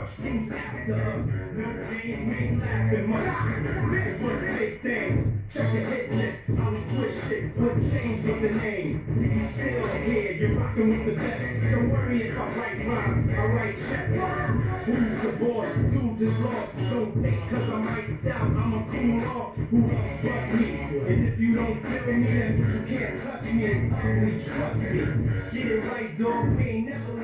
much comes after. No change, we ain't laughing much. This was a big thing. Check the hit list, how we switched it. What changed with the name? You still here, you're rocking with the best. Don't worry if I write rhymes, I write checks. Who's the boss? Dudes is lost. Don't think cause I'm iced out, I'm a cool off. Who else but me? And if you don't feel me, then you can't touch me. It's ugly, trust me. Get it right, dog. We ain't never left.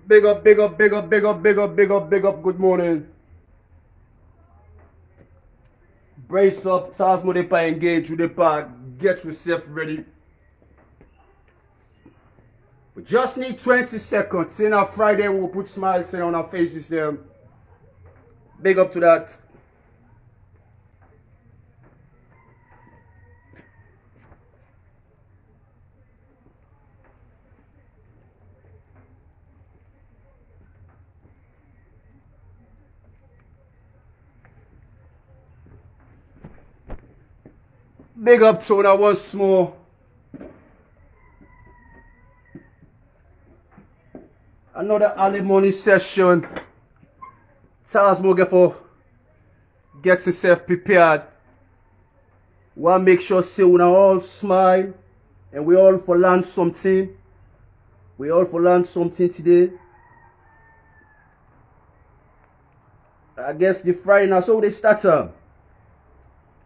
Big up, big up, big up, big up, big up, big up, big up. Good morning. Brace up, Tasmo de pa engage with the pack. Get yourself ready. We just need 20 seconds. In our Friday, we'll put smiles on our faces there. Big up to that. Big up Tona once more. Another early morning session. Tasmo gets himself prepared. Want make sure say we all smile and we all for learn something. We all for learn something today. I guess the Friday now, so they start.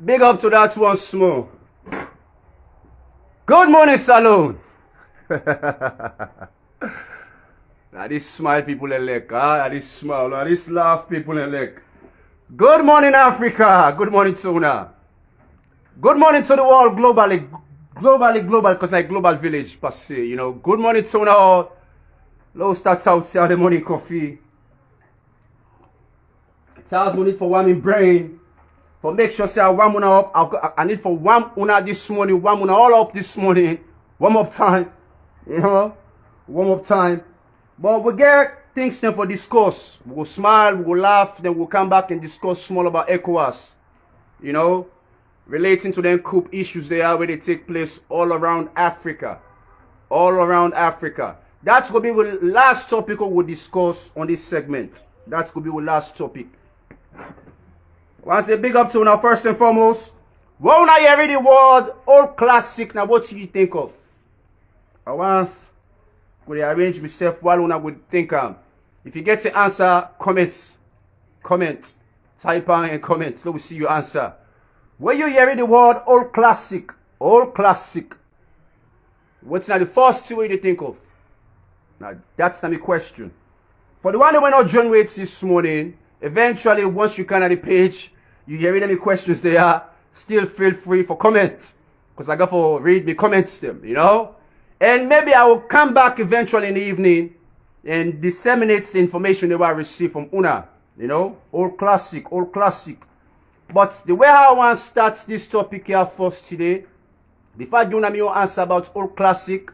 Big up to that once more. Good morning, Salone. Now this smile people elect, now this smile, now this laugh people elect. Good morning, Africa. Good morning, Tona. Good morning to the world globally, because like global village per se, you know. Good morning, Tona. Low starts out here the morning coffee. Charles money for warming brain. For make sure say I warm una up. I need for warm una this morning, warm una all up this morning. Warm up time. You know? Warm up time. But we get things then for discuss. We will smile, we will laugh, then we'll come back and discuss small about ECOWAS. You know? Relating to them coup issues they are where they take place all around Africa. All around Africa. That's gonna be the last topic we will discuss on this segment. That's gonna be the last topic. I want to say big up to now first and foremost. What now you read the word old classic now what do you think of? I want to arrange myself while I would think if you get the answer, comment. Type on and comment. So we see your answer. When you hear the word old classic, what's now the first two you think of? Now that's not the question. For the one that went not join with this morning, eventually once you can at the page, you hear any questions there, still feel free for comments. Because I got to read the comments them, you know? And maybe I will come back eventually in the evening and disseminate the information that I receive from Una. You know? Old classic. But the way I want to start this topic here first today, before I do my answer about old classic,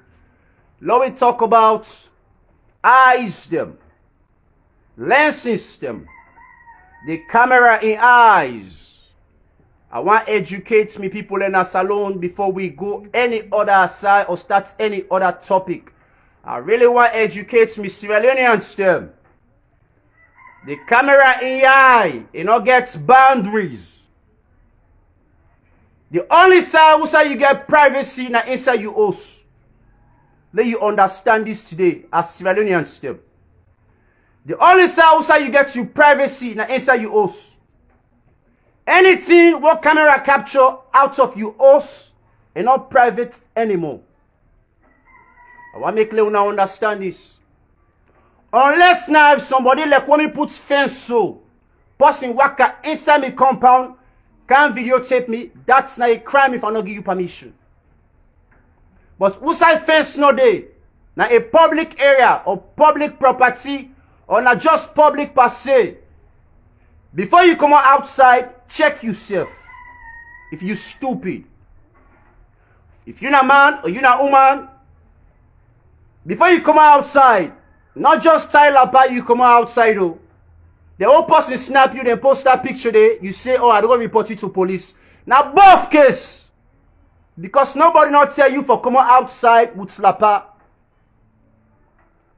let me talk about eyes them, lenses them, the camera in eyes. I want to educate me people in a salon before we go any other side or start any other topic. I really want to educate me Sierra Leoneans them. The camera in your eye, it not gets boundaries. The only side where you get privacy now inside your house. Let you understand this today as Sierra Leoneans them. The only side where you get your privacy now inside your house. Anything what camera capture out of your house is not private anymore. I want to make Leona understand this. Unless now if somebody like when me put fence so, person waka inside my compound, can videotape me, that's not a crime if I not give you permission. But outside fence no day, now a public area or public property or not just public per se. Before you come outside, check yourself. If you stupid. If you're not man or you're not woman, before you come outside, Not just tie Lapa, you come outside, oh. The whole person snap you, then post that picture there. You say, oh, I don't want to report you to police. Now, both case. Because nobody not tell you for come outside with Lapa.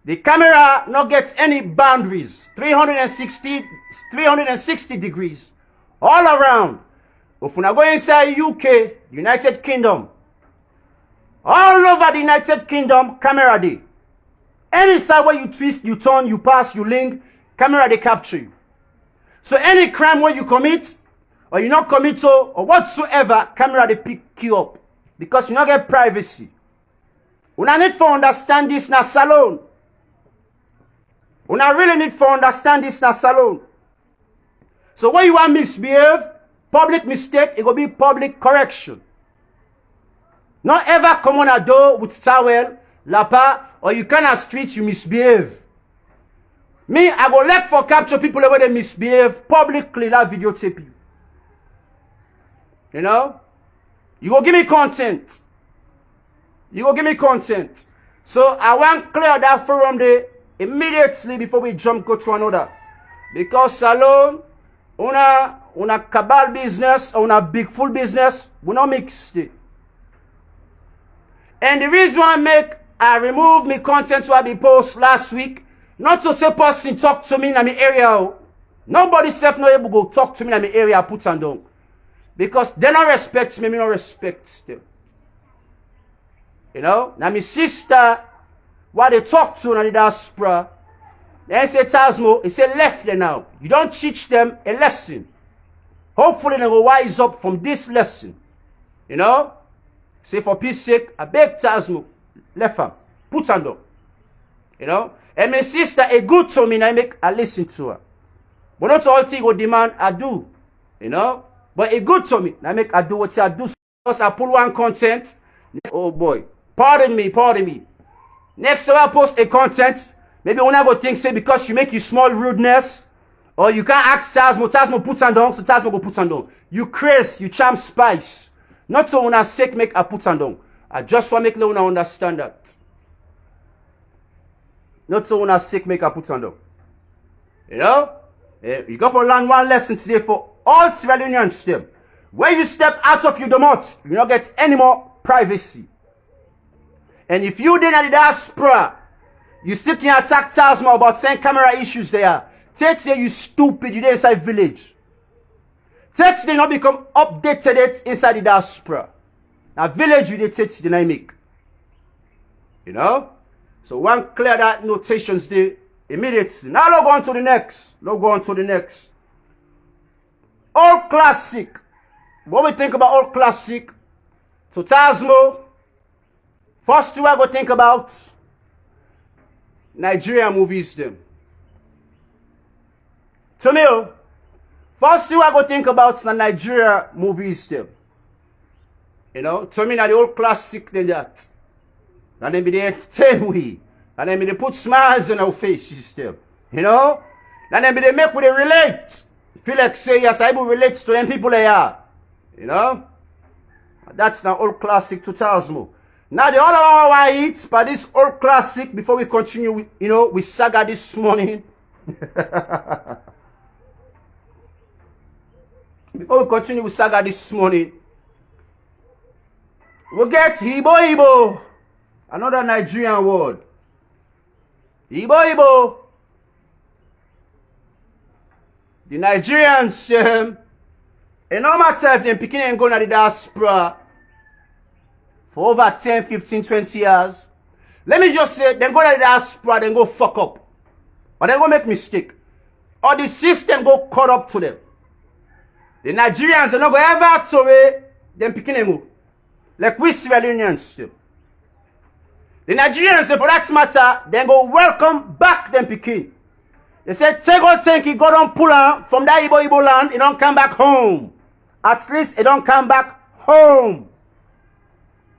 The camera not get any boundaries. 360 degrees. All around. If you go inside UK, United Kingdom, all over the United Kingdom, camera day. Any side where you twist, you turn, you pass, you link, camera they capture you. So any crime where you commit, or you not commit so, or whatsoever, camera they pick you up. Because you not get privacy. We not need for understand this na salon. We not really need for understand this na salon. So when you want misbehave, public mistake, it will be public correction. Not ever come on a door with towel, Lapa, or you can street you misbehave. Me, I go let for capture people where they misbehave publicly, that videotape you. You know? You go give me content. You go give me content. So I want clear that forum there immediately before we jump go to another. Because salon, una cabal business, or una big full business, we not mix it. And the reason I remove me content to be post last week, not to say person talk to me in my area. Nobody self not able to go talk to me in my area, put and down. Because they don't respect me, me don't respect them. You know? Now my sister, what they talk to in the diaspora, they say Tasmo, it's a left there now. You don't teach them a lesson. Hopefully they will wise up from this lesson. You know? Say for peace sake, I beg Tasmo, left her, put her down. You know? And my sister, a good to me, and I listen to her. But not all things go demand, I do. You know? But it good to me, and I do what I do. Because I pull one content. Oh boy. Pardon me. Next time I post a content, maybe when I go think, say, because you make you small rudeness, or you can't ask Tasmo put on down, so Tasmo go put on down. You crazy, you charm spice. Not so when I sake make I put on down. I just want to make Leona understand that. Not so when I sake make I put on down. You know? You got to learn one lesson today for all Sierra Leoneans. When you step out of your domot, you don't get any more privacy. And if you didn't the diaspora, you still can attack Tasma about saying camera issues there. Take today you stupid, you there inside village. Take today not become updated inside the diaspora. Now village you they take the dynamic. You know? So one clear that notations there immediately. Now log on to the next. Old classic. What we think about old classic? So Tasmo. First two I go think about Nigerian movies them. To me, first two I go think about the Nigeria movies them. You know, to me now the old classic than that. And then be they entertain we. And then be they put smiles on our faces them. You know? And then be they make we they relate. Feel like say yes, I will relate to them people they are. You know? That's the old classic 2000. Now the other one I eat by this old classic before we continue with, you know, with saga this morning. Before we continue with saga this morning, we'll get Ibo. Another Nigerian word. Ibo. The Nigerians, a normal time, them picking and going to the diaspora for over 10, 15, 20 years. Let me just say, then go to the diaspora, then go fuck up. Or then go make mistake. Or the system go caught up to them. The Nigerians are not going to ever to them picking and move. Like we Sierra Leoneans still. The Nigerians, for that matter, then go welcome back them picking. They said, take all think he go down pull on from that Ibo land, he don't come back home. At least he don't come back home.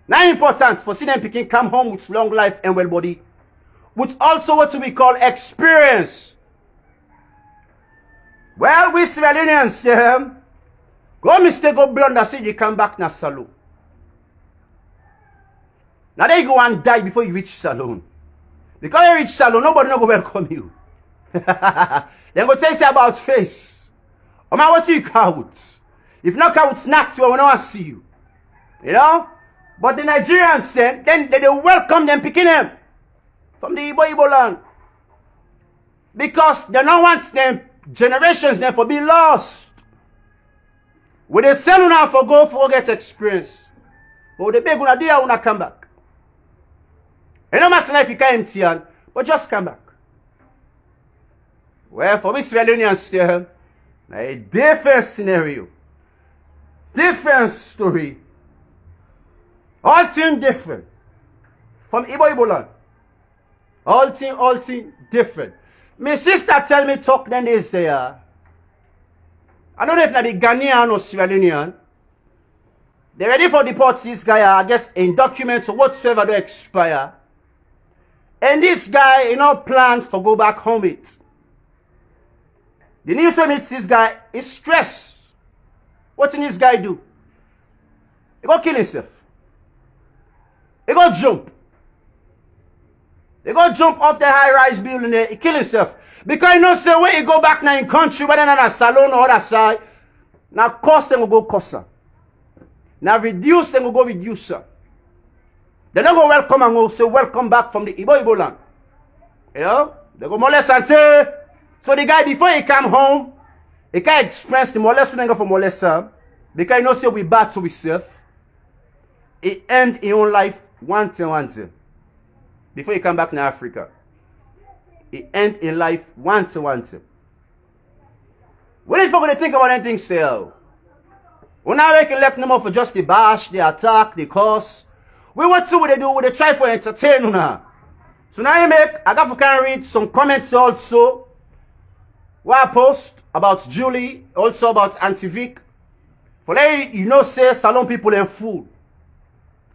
Now important for see them picking come home with long life and well body. With also what we call experience. Well, we Sierra Leoneans, go mistake go blunder, say you come back na salon. Now there you go and die before you reach salon. Because you reach salon, nobody no go welcome you. Then go tell you about face. Or man, what you count? If not count snacks, we will not see you. You know? But the Nigerians then they welcome them, picking them from the Igbo land. Because they don't want them generations them for being lost. When they sell una for go for get experience. But they beg una day una come back. And no matter if you can't empty hand, but just come back. Well, for me, Sierra Leoneans still a different scenario. Different story. All thing different. From Igbo land. All thing different. My sister tell me talk then is there. I don't know if that be Ghanaian or Sierra Leonean. They're ready for deport this guy, I guess, in documents or whatsoever they expire. And this guy, you know, plans for go back home it. The news when meets this guy is stress. What did this guy do? He go kill himself. He go jump. He go jump off the high-rise building there. He kill himself. Because you know, say when he go back now in country, whether not a salon or other side, now cost them will go cost her. Now reduce them will go reduce her. They don't go welcome and go say welcome back from the Igbo land. You know? They go molest and say. So the guy before he come home, he can't express the molest when go for molester. Because you know say we bad to ourselves. He end his own life one thing. Before he come back to Africa. He end in life one thing. What if we're going to think about anything still? We're not making left no more for just the bash, the attack, the curse. We want to what they do, what they try for entertain now. So now I got to read some comments also. What I post about Julie, also about Auntie Vic. For let you know, say salon people and fool.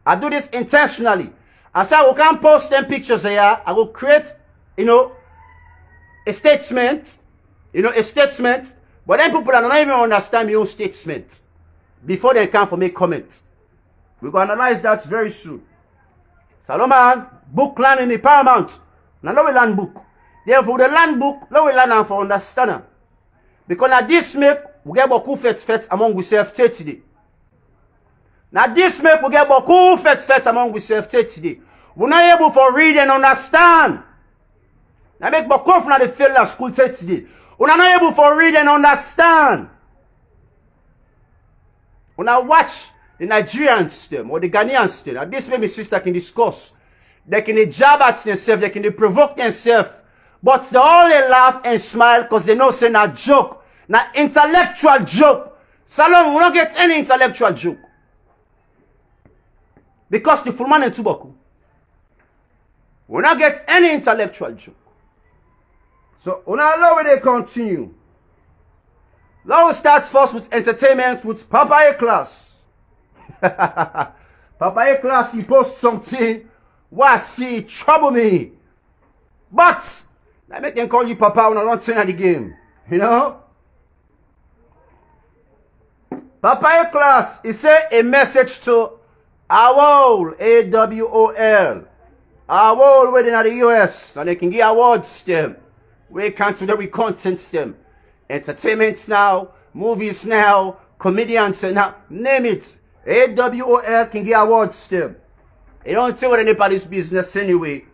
I do this intentionally. I say I can't post them pictures here. I will create, you know, a statement. But then people don't even understand your own statement before they come for make comments. We're going to analyze that very soon. Salomon, book land in the paramount. Now, no we land book. Therefore, the land book, no we land for understanding. Because now this make, we get beaucoup fait among ourselves today. Now this make, we get beaucoup fait among ourselves today. We're not able to read and understand. Now make beaucoup from the failure school today. We're not able to read and understand. When I watch the Nigerians them or the Ghanaians them, and this way my sister can discuss. They can jab at themselves, they can provoke themselves, but they all laugh and smile because they know say na joke, na intellectual joke. Salon will not get any intellectual joke. Because the full man in Tubaku will not get any intellectual joke. So, now where they continue. Now we start first with entertainment with Papa A-Class. Papa A-Class, he posts something. Why see trouble me? But I make them call you Papa when I don't turn at the game. You know? Papa A-Class, he said a message to AWOL, AWOL. AWOL waiting at the US, and they can get awards to them. We consider we content them. Entertainments now, movies now, comedians now, name it. AWOL can get awards to them. They don't tell what anybody's business anyway.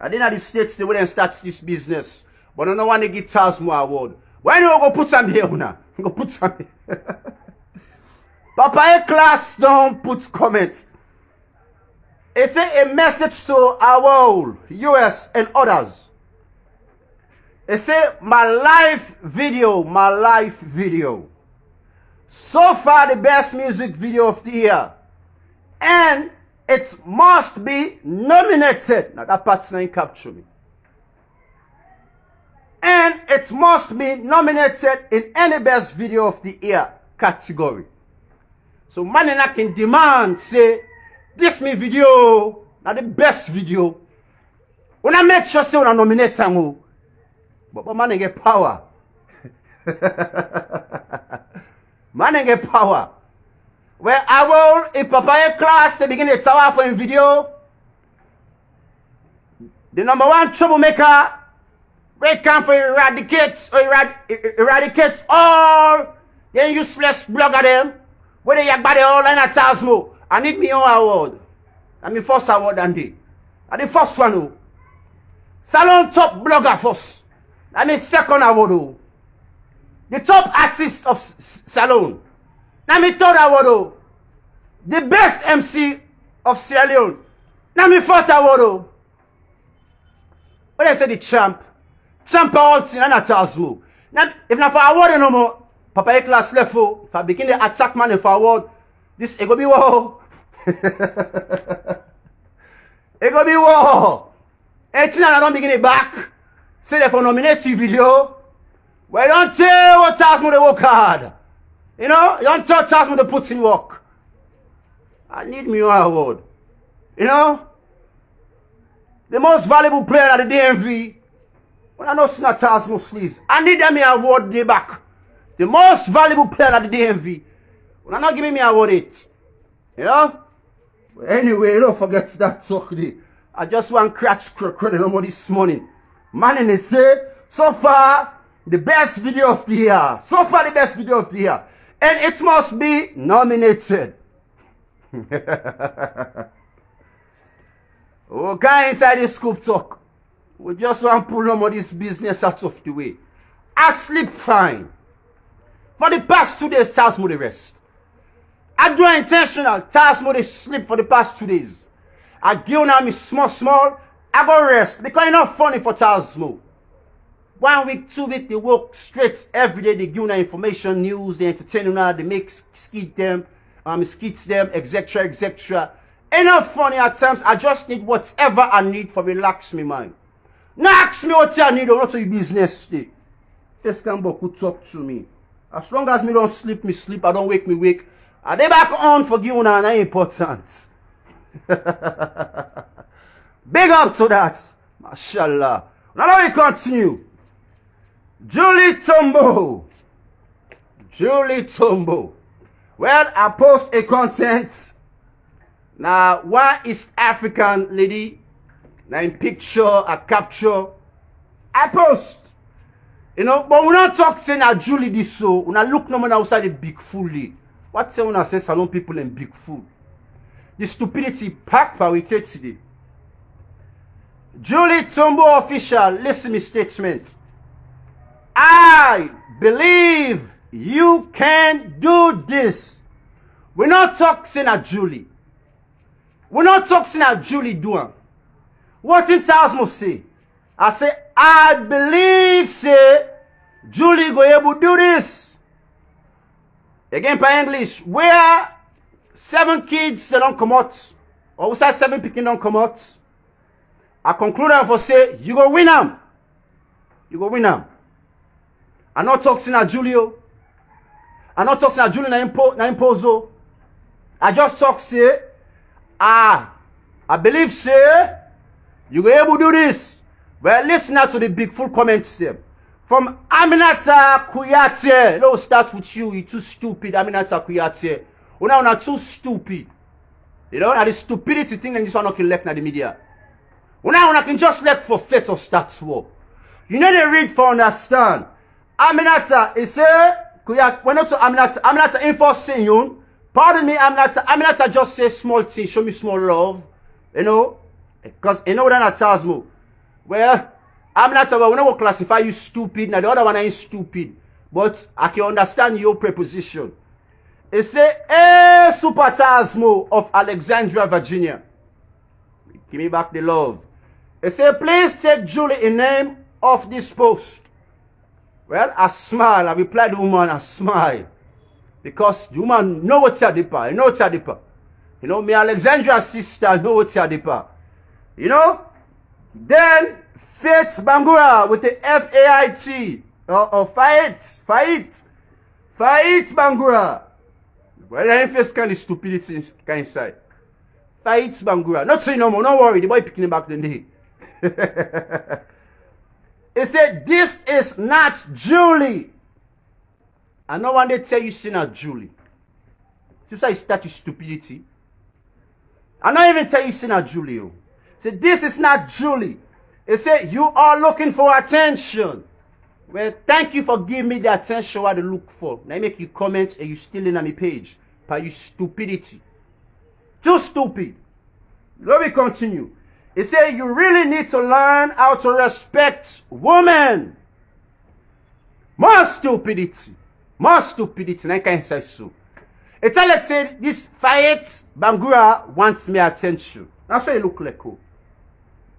I didn't have the states the way they start this business. But I don't want to get Tasmo award. Why do you go put some here now? Go put some here. Papa A-Class don't put comments. It say a message to AWOL, US and others. It say my live video. So far the best music video of the year. And it must be nominated. Now that part's not capture me. And it must be nominated in any best video of the year category. So man can demand say this me video now the best video. When I make sure say when I nominate some, but man get power. Man get power. Where I will, if Papa A-Class, they begin to tower for a video. The number one troublemaker, we come for eradicate all the useless blogger them. Where they body all in a Tasmo. I need me own award. I mean first award and day. And the first one. Oh. Salon top blogger first. I mean second award. Oh. The top artist of Salon. I mean third award. Oh. The best MC of Sierra Leone. I mean fourth award. Oh. When I say the champ all thing and a Tasmo. Now if not for award no more. Papa A class left. If I begin the attack man for award, this it go be war. It go be war. 18 and I don't begin it back. Say they for nominate you video. Well, don't tell what Tasmo they work hard. You know, you don't tell Tasmo they put in work. I need me your award. You know, the most valuable player at the DMV. When I know it's not Tasmo sleeves, I need them your award day back. The most valuable player at the DMV. When I'm not giving me award it. You know? But anyway, don't forget that talk there. I just want to crash credit on this morning. Man, and they say, so far, the best video of the year. So far, the best video of the year. And it must be nominated. Okay, inside the scoop talk. We just want to pull some of this business out of the way. I sleep fine. For the past 2 days, Tasmo the rest. I do intentional. Tasmo the sleep for the past 2 days. I give now me small. I go rest because it's not funny for Tasmo. 1 week, 2 weeks, they work straight every day. They give now information, news, they entertain now, they make skits them, etc. Ain't not funny at times. I just need whatever I need for relax me mind. Now ask me what I need or not to your business stay. First can could talk to me. As long as me don't sleep, me sleep. I don't wake, me wake. Are they back on for you now? Not important. Big up to that. Mashallah. Now we continue. Julie Tombo. Well, I post a content. Now, one East African lady. Now in picture, I capture. I post. You know, but we not talk saying that Julie this so. We not look no man outside the big fully. What say when I say Salon people and big fool? The stupidity packed by with it today. Julie Tombo official, listen me statement. I believe you can do this. We're not talking at Julie. We're not talking at Julie doing. What in Tasmo say? I say, I believe, say, Julie go able to do this. Again, by English, where 7 kids they don't come out, or we say 7 people don't come out, I conclude and for say, you go win them. You go win them. I'm not talking at Julio. I'm not talking at Julio na imposo. I just talk say, I believe, say, you go able to do this. Well, listen now to the big full comments there. From Aminata Kuyate. Let's start with you. You're too stupid, Aminata Kuyate. You're not too stupid. You know, and the stupidity thing and this one not can left in the media. Una can just left for faith or stats war. You know they read for understand. Aminata is a Kuyate. We're not to Aminata. Aminata info saying you. Pardon me, Aminata just say small thing. Show me small love. You know, because you know that Tasmo. Well, I'm not we will classify you stupid. Now the other one ain't stupid. But I can understand your preposition. It say, hey, Super Tasmo of Alexandria, Virginia. Give me back the love. It say, please take Julie in name of this post. Well, I smile. I reply to the woman, I smile. Because the woman know what's at the part. You know what's at the part. You know, me Alexandria sister know what's at the part. You know? Then Faith Bangura with the F-A-I-T. Or Faith Bangura. Well, I ain't face kind of stupidity inside. Faith Bangura. Not saying no more. Don't worry. The boy picking him back the day. He said, this is not Julie. And no one they tell you it's not Julie. So say start your stupidity. I don't even tell you it's not Julie. Say, this is not Julie. It said, you are looking for attention. Well, thank you for giving me the attention what I look for. Now I make you comment and you still in on my page. By you stupidity. Too stupid. Let me continue. It said, you really need to learn how to respect women. More stupidity. More stupidity. And I can't say so. It's like say this Fayette Bangura wants me attention. That's what it look like.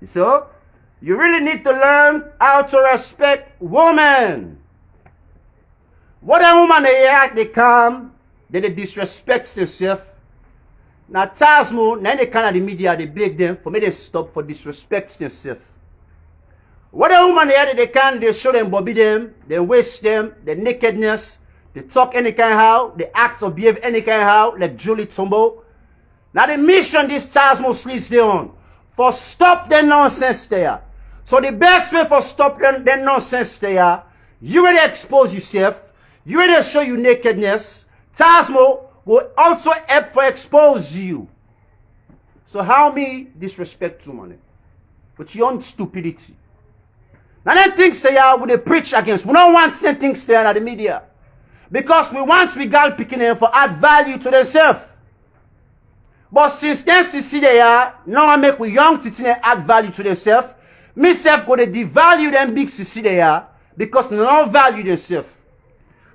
So, you really need to learn how to respect women. What a woman they come, they disrespect themselves. Now Tasmo, now they kind of the media, they beg them for me to stop for disrespect themselves. What a woman they can, they show them bobby them, they waste them, the nakedness. They talk any kind of how, they act or behave any kind of how, like Julie Tombo. Now the mission this Tasmo sleeps they on, for stop the nonsense there. So the best way for stop the nonsense there, you ready expose yourself, you ready show you nakedness, Tasmo will also help for expose you. So how me disrespect to money? But your own stupidity. Now them things there we they preach against. We don't want them things there in the media. Because we want we gal picking them for add value to themselves. But since then see there, now I make we young to add value to themselves. Myself go to devalue them big see there because they don't value themselves.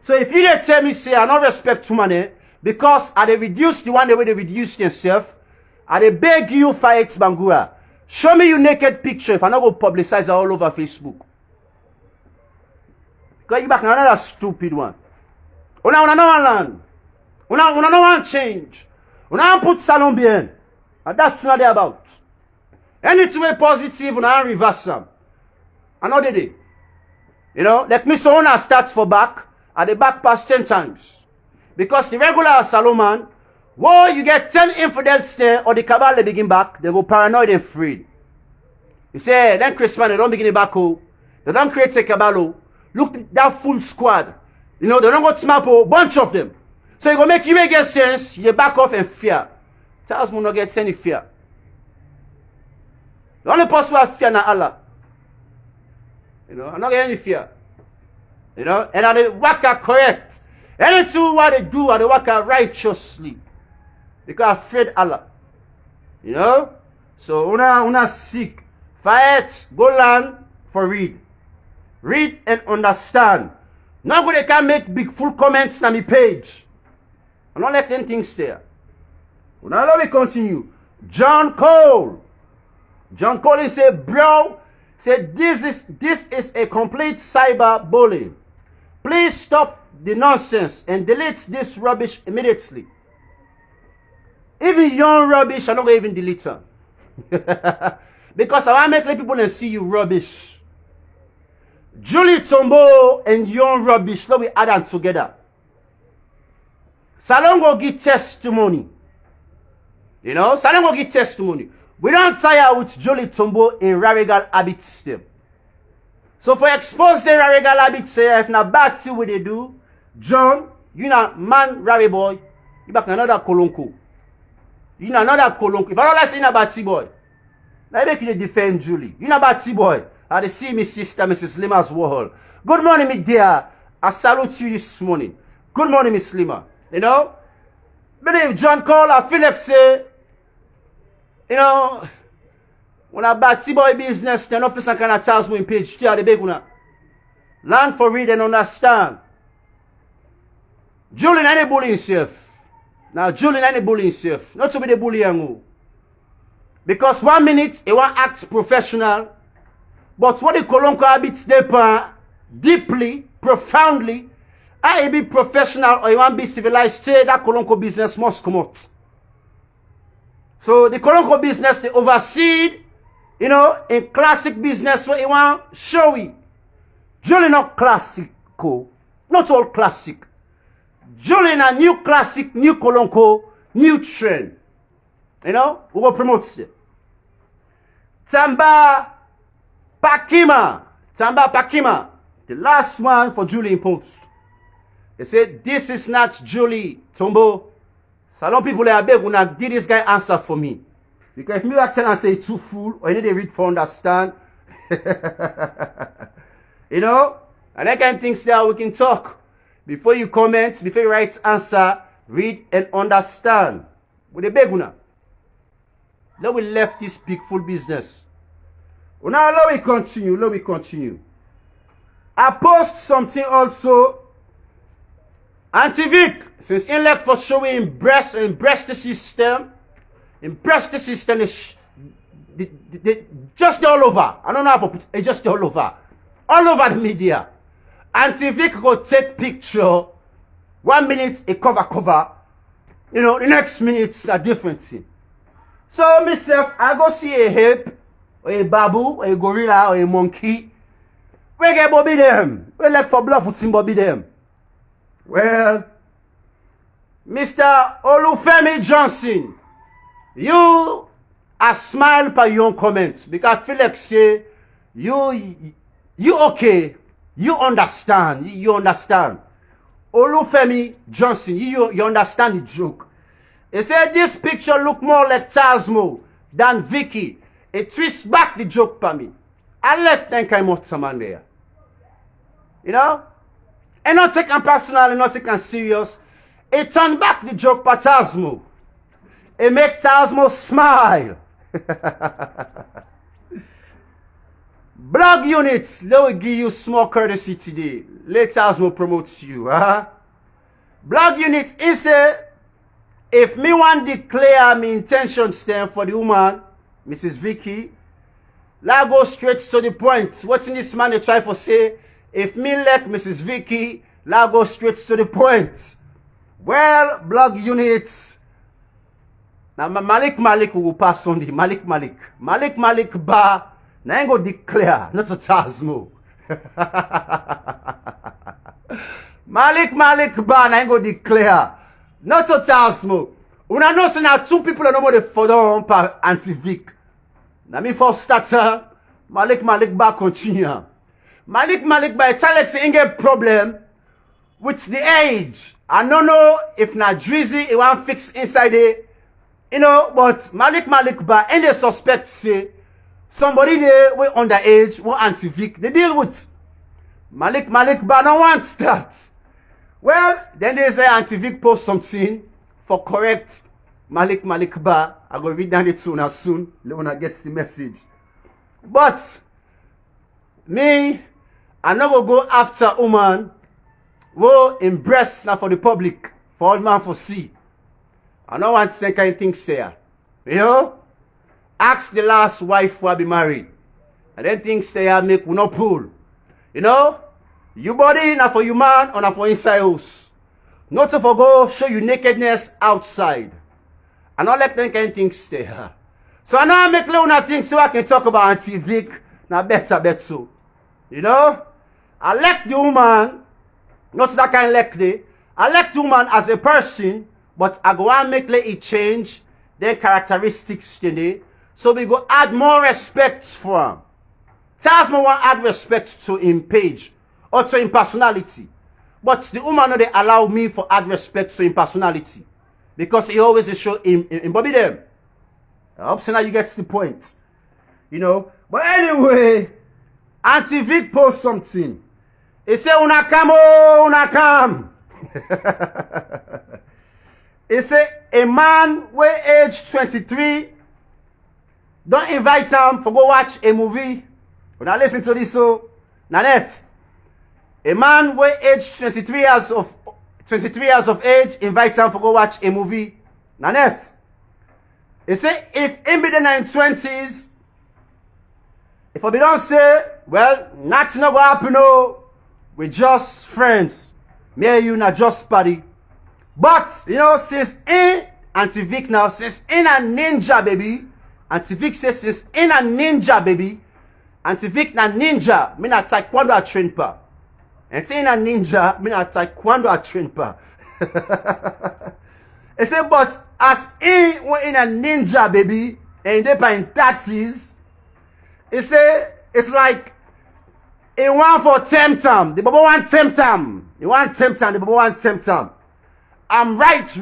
So if you dey tell me say I don't respect too money because I they reduce the one the way they reduce themselves, I they beg you Fayette Bangura. Show me your naked picture if I not go publicize it all over Facebook. Because you back another stupid one. Una no one land. Una no one change. Una put salon bien. And that's not there about. Anything way positive, una reverse some. Another day. You know, like me so una starts for back, at the back past 10 times. Because the regular salon man, whoa, you get 10 infidels there, or the cabal they begin back, they go paranoid and afraid. You say, then Christmas, they don't begin it back, oh. They don't create a cabal, look, that full squad. You know, they don't go to map a bunch of them. So you go make you get sense, you back off and fear. Tells me not get any fear. The only person who have fear na Allah. You know, I'm not getting any fear. You know, and I work correct. Anything what they do, I work righteously. Because I afraid Allah. You know? So una seek. Fayette, go learn for read. Read and understand. Now they can make big full comments on my page. I'm not letting things there. Now let me continue. John Cole. John Cole said, bro, said this is a complete cyber bullying. Please stop the nonsense and delete this rubbish immediately. Even your rubbish, I'm not going to even delete them. Because I want to make people and see you rubbish. Julie Tombo and your rubbish, let me add them together. Salon go give testimony. You know, Salon go give testimony. We don't tire with Julie Tombo in radical habits still. So for expose the radical habits, if not bad thing what they do, John, you know, man, rari boy, you back another kolonko. You know, another kolonko. If I don't like saying about T-boy, now make you defend Julie. You know about T-boy. I see me sister, Mrs. Lima's Warhol. Good morning, me dear. I salute you this morning. Good morning, Miss Lima. You know? But if John Cole, I feel like say, you know, when I buy T-boy business, then officer kind of tells me in page 3 of the big one. Learn for read and understand. Julian ain't bullying himself. Now, Julian ain't bullying himself. Not to be the bully young. Because 1 minute, he want act professional. But what the Kolonko habits depend deeply, profoundly, I be professional or you want to be civilized, say that Kolonko business must come out. So the Kolonko business, they oversee, you know, in classic business, what you want, showy. Julian not classical, not all classic. Julian a new classic, new Kolonko, new trend. You know, we will promote it. Tamba Pakima, the last one for Julie in post. They said, this is not Julie Tombo. Salon people are beg when I give this guy answer for me. Because if me I tell and say too full, or you need to read for understand, You know? And that kind of things there we can talk. Before you comment, before you write answer, read and understand. With a beg una. Let we left this big full business. Now let we continue. I post something also. Auntie Vic, since in left for showing embrace the system, just all over. I don't know how to put it, just all over the media. Auntie Vic go take picture. 1 minute a cover. You know, the next minute's a different thing. So myself, I go see a hip, or a babu, or a gorilla, or a monkey. We get Bobby them. We like for bluff with some Bobby them. Well, Mr. Olufemi Johnson, you a smile per your comments because I feel like say you okay, you understand. Olufemi Johnson, you understand the joke. He said this picture look more like Tasmo than Vicky. It twists back the joke for me. I let think I'm not someone there. You know? And not take him personal and not take him serious. It turn back the joke for Tasmo. It make Tasmo smile. Blog units, they will give you small courtesy today. Let Tasmo promote you. Blog units, he say, if me want declare my intention stand for the woman, Mrs. Vicky, let go straight to the point. What's in this man they try for say? If me like Mrs. Vicky, let go straight to the point. Well, blog units. Now Malik will pass on the Malik bar. Now I go declare, not to Tasmo. Malik bar, now I go declare. Not to Tasmo. Una know say now 2 people are no more the fodon per anti-Vic. Now me first starter, Malik bar continue. Malik bar tell like say get problem with the age. I don't know if na Drizzy he want fix inside it. You know, but Malik bar and they suspect say somebody there we underage, we anti-Vic. They deal with Malik bar no want that. Well, then they say Anti-Vic post something for correct Malik bar. I go read down the tune as soon. Leona gets the message. But me, I never go after woman who embrace now for the public, for all man for see. I don't want to say kind of things there. You know? Ask the last wife who be married. And then things there make we not pull. You know? You body not for you man or not for inside house. Not to go show you nakedness outside. And not let them kind of things stay. So I now make little things so I can talk about Auntie Vic. Now better so. You know? I like the woman, not that kind of like the. I like the woman as a person, but I go and make it change their characteristics today. So we go add more respect for him. Tasmo want add respect to him page. Or to him personality. But the woman no they allow me for add respect to him personality. Because he always show him Bobby them. I hope so now you get the point. You know. But anyway, Auntie Vic post something. He say una come. He say a man wey age 23 don't invite him for go watch a movie. Now listen to this so Nanette. A man wey age 23 years of age invite him for go watch a movie. Nanette. He say if in be the 20s, if I be don't say, well, nothing no go happen no. We just friends. Me and you not just party. But you know, since in Auntie Vic now, since in a ninja baby, Auntie Vic says since in a ninja baby, Auntie Vic na ninja, me na taekwondo a train pa. And saying a ninja, me na taekwondo a train pa. He said, but as in a ninja baby, and they in 30s, he said it's like he want for temp-tam. The baba want temp-tam. He want temp-tam. The baba want temp-tam. I'm right?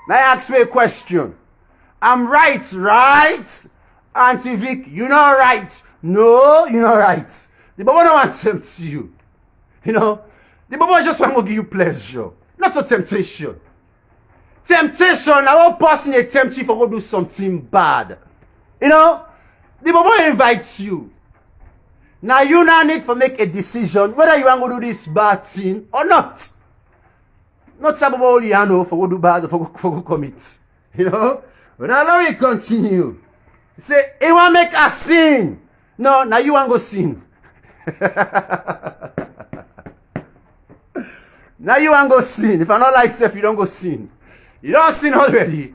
Now I ask you a question. I'm right? Auntie Vic, you not right. No, you're not right. The Baba don't want to tempt you. You know, the Baba just want to give you pleasure, not a temptation. Temptation, now one person they tempt you for go do something bad. You know, the Baba invites you. Now you now need to make a decision whether you want to do this bad thing or not. Not about all you know for go do bad or for go commit. You know? But now let me continue. You say, he want make a sin. No, now you want to go sin. Now you want to go sin. If I don't like self, you don't go sin. You don't sin already.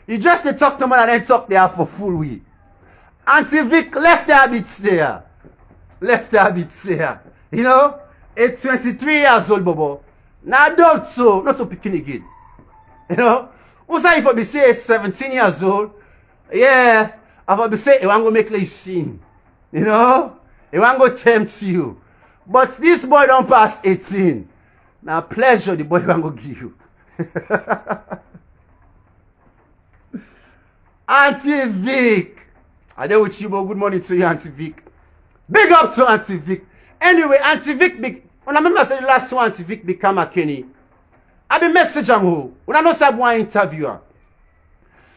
You just they talk to man and then talk there for full week. Auntie Vic left the habits there. Left the habits there. You know? A 23 years old Bobo. Now adult so, not so picking again. You know? Who's if I be say 17 years old? Yeah. If I be say, he want to make you sin. You know? He want to tempt you. But this boy don't pass 18. Now pleasure the boy want to give you. Auntie Vic. I know with you, but good morning to you, Auntie Vic. Big up to Auntie Vic. Anyway, Auntie Vic, when I remember the last one, Auntie Vic become a Kenny. I be messaging who. When I know someone interviewer.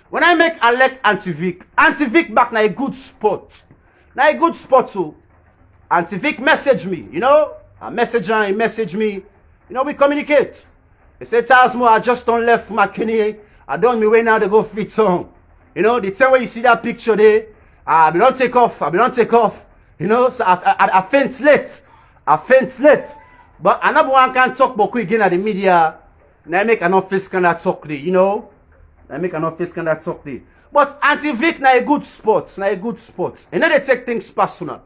When I make elect Auntie Vic back na a good spot. Na a good spot too. Auntie Vic message me, you know. I message her, he message me. You know, we communicate. He said, Tasmo, I just don't left for my Kenny. I don't me way now to go fit on. You know, the time when you see that picture there, I be don't take off. You know, so I faint late. But another one can talk about quick again at the media. Now I make an office kind of talk there, you know. But Auntie Vic na a good spot. And then they take things personal.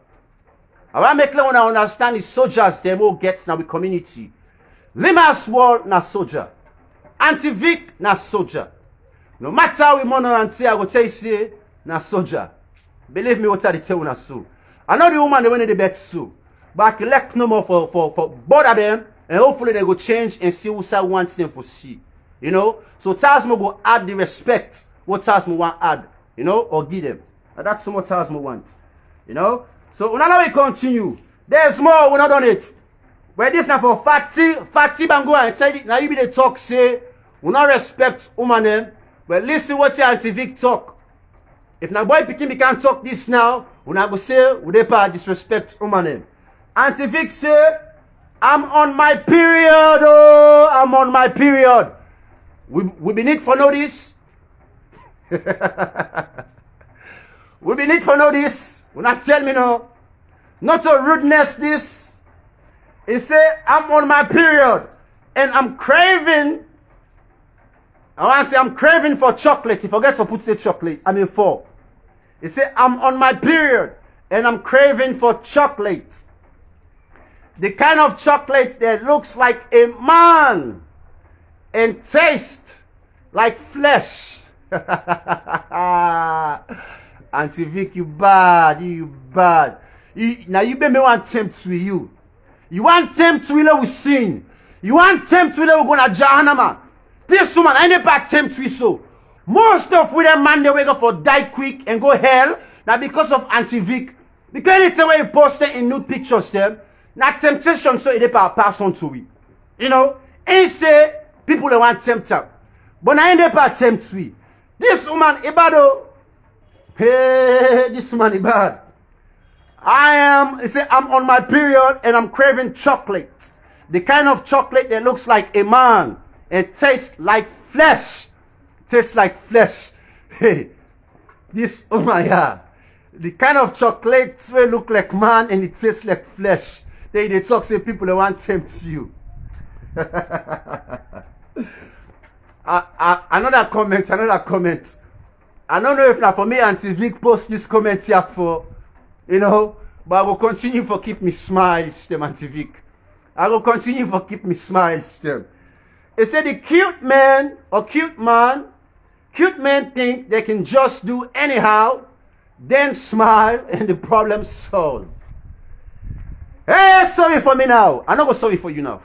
I want to make them understand the soldiers they will get now the community. Lima's World na soldier. Auntie Vic na soldier. No matter how we money and say, I go tell you, na soldier. Believe me, what I tell you na so. I know the woman they went the bet so. But I collect no more for both of them. And hopefully they go change and see what I want them to see. You know? So Tasmo go add the respect what Tasmo want add. You know? Or give them. And that's what Tasmo wants. You know? So now we continue. There's more, we're not done it. But this now for Fatty Bango and say now you be the talk say we not respect woman them. But listen what your Auntie Vic talk. If now boy picking can't talk this now, we not go say we dey part disrespect woman them. Auntie Vic say, I'm on my period, oh, I'm on my period. We be need for notice. We be need for notice. We not tell me no. Not a rudeness this. He say, I'm on my period. And I'm craving. I want to say I'm craving for chocolate. He forgets to put say chocolate. I mean for. He say, I'm on my period. And I'm craving for chocolate. The kind of chocolate that looks like a man and tastes like flesh. Auntie Vic, you bad. Now you be me want tempt to you. You want tempt to you with sin. You want tempt to you with gonna Jahannama. This woman, I never tempt you so. Most of with them man they wake up for die quick and go hell. Now because of Auntie Vic. Because anytime when you post in nude pictures them. Not temptation, so it pass on to it. You know, and say people they want tempt her. But I ain't pas tempt we. This woman ibado. Hey, this woman ibad. I'm on my period and I'm craving chocolate. The kind of chocolate that looks like a man and tastes like flesh. Hey, this oh my god. The kind of chocolate will look like man and it tastes like flesh. They talk say people they want to tempt you. Another comment. I don't know if now for me Auntie Vic post this comment here for, you know, but I will continue for keep me smiles them Auntie Vic. I will continue for keep me smiles them. They say the cute man think they can just do anyhow, then smile and the problem solved. Hey, sorry for me now. I'm not going to sorry for you now.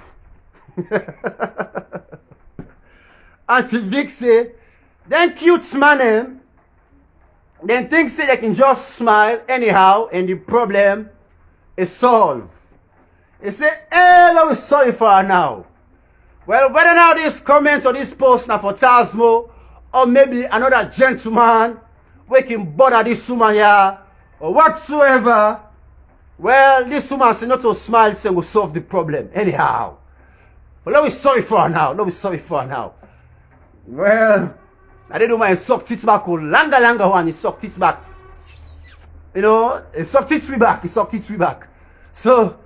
Auntie Vic say, then cute man Then think say they can just smile anyhow and the problem is solved. They say, hey, we're sorry for her now. Well, whether now this comments or this post now for Tasmo or maybe another gentleman we can bother this woman here or whatsoever, well, this woman say not to smile, say we'll solve the problem anyhow. But let me sorry for her now. Let me sorry for her now. Well, I didn't mind suck it back or langa one, he sucked it back. You know, he sucked it back, he sucked it back. So,